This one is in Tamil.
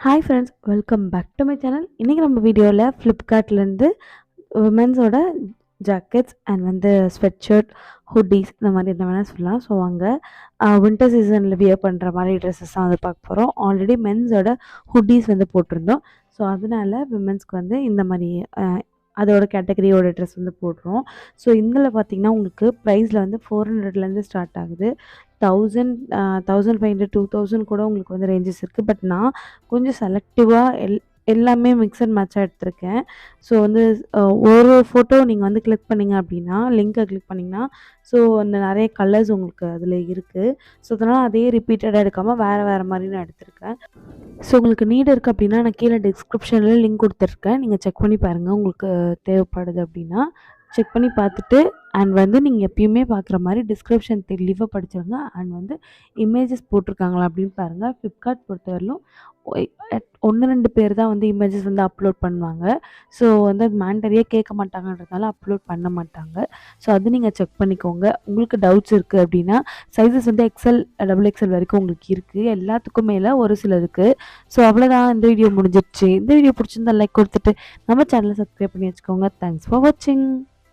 Hi friends, welcome back to my channel. இன்றைக்கி நம்ம வீடியோவில் ஃப்ளிப்கார்ட்லேருந்து விமென்ஸோட jackets and sweatshirt, hoodies இந்த மாதிரி என்ன வேணால் சொல்லலாம். ஸோ அங்கே வின்டர் சீசனில் வியர் பண்ணுற மாதிரி ட்ரெஸ்ஸஸ் தான் பார்க்க போகிறோம். ஆல்ரெடி மென்ஸோட ஹுட்டீஸ் போட்டிருந்தோம். ஸோ அதனால விமென்ஸ்க்கு இந்த மாதிரி அதோட கேட்டகரியோட ட்ரெஸ் போடுறோம். ஸோ இதில் பார்த்திங்கன்னா உங்களுக்கு ப்ரைஸில் 400லேருந்து ஸ்டார்ட் ஆகுது. 1000, 1500, 2000 கூட உங்களுக்கு ரேஞ்சஸ் இருக்குது. பட் நான் கொஞ்சம் செலக்டிவாக எல்லாமே மிக்ஸ் அண்ட் மேட்சாக எடுத்திருக்கேன். ஸோ ஒரு ஃபோட்டோ நீங்கள் கிளிக் பண்ணிங்க அப்படின்னா, லிங்க்கை கிளிக் பண்ணிங்கன்னா, ஸோ நிறைய கலர்ஸ் உங்களுக்கு அதில் இருக்குது. ஸோ அதனால் அதே ரிப்பீட்டடாக எடுக்காமல் வேறு மாதிரி நான் எடுத்திருக்கேன். ஸோ உங்களுக்கு நீட் இருக்குது அப்படின்னா நான் கீழே டிஸ்கிரிப்ஷனில் லிங்க் கொடுத்துருக்கேன். நீங்கள் செக் பண்ணி பாருங்கள். உங்களுக்கு தேவைப்படுது அப்படின்னா செக் பண்ணி பார்த்துட்டு அண்ட் நீங்கள் எப்பயுமே பார்க்குற மாதிரி டிஸ்கிரிப்ஷன் தெளிவாக படிச்சிருங்க. அண்ட் இமேஜஸ் போட்டிருக்காங்களா அப்படின்னு பாருங்கள். ஃப்ளிப்கார்ட் பொறுத்தவரையிலும் 1-2 பேர் தான் இமேஜஸ் அப்லோட் பண்ணுவாங்க. ஸோ அது மேண்டரியாக கேட்க மாட்டாங்கன்றதால அப்லோட் பண்ண மாட்டாங்க. ஸோ அது நீங்கள் செக் பண்ணிக்கோங்க. உங்களுக்கு டவுட்ஸ் இருக்குது அப்படின்னா சைஸஸ் XL, XXL வரைக்கும் உங்களுக்கு இருக்குது. எல்லாத்துக்கும் மேலே ஒரு சிலருக்கு. ஸோ அவ்வளோதான், இந்த வீடியோ முடிஞ்சிடுச்சு. இந்த வீடியோ பிடிச்சிருந்தா லைக் கொடுத்துட்டு நம்ம சேனலை சப்ஸ்கிரைப் பண்ணி வச்சுக்கோங்க. தேங்க்ஸ் ஃபார் வாட்சிங்.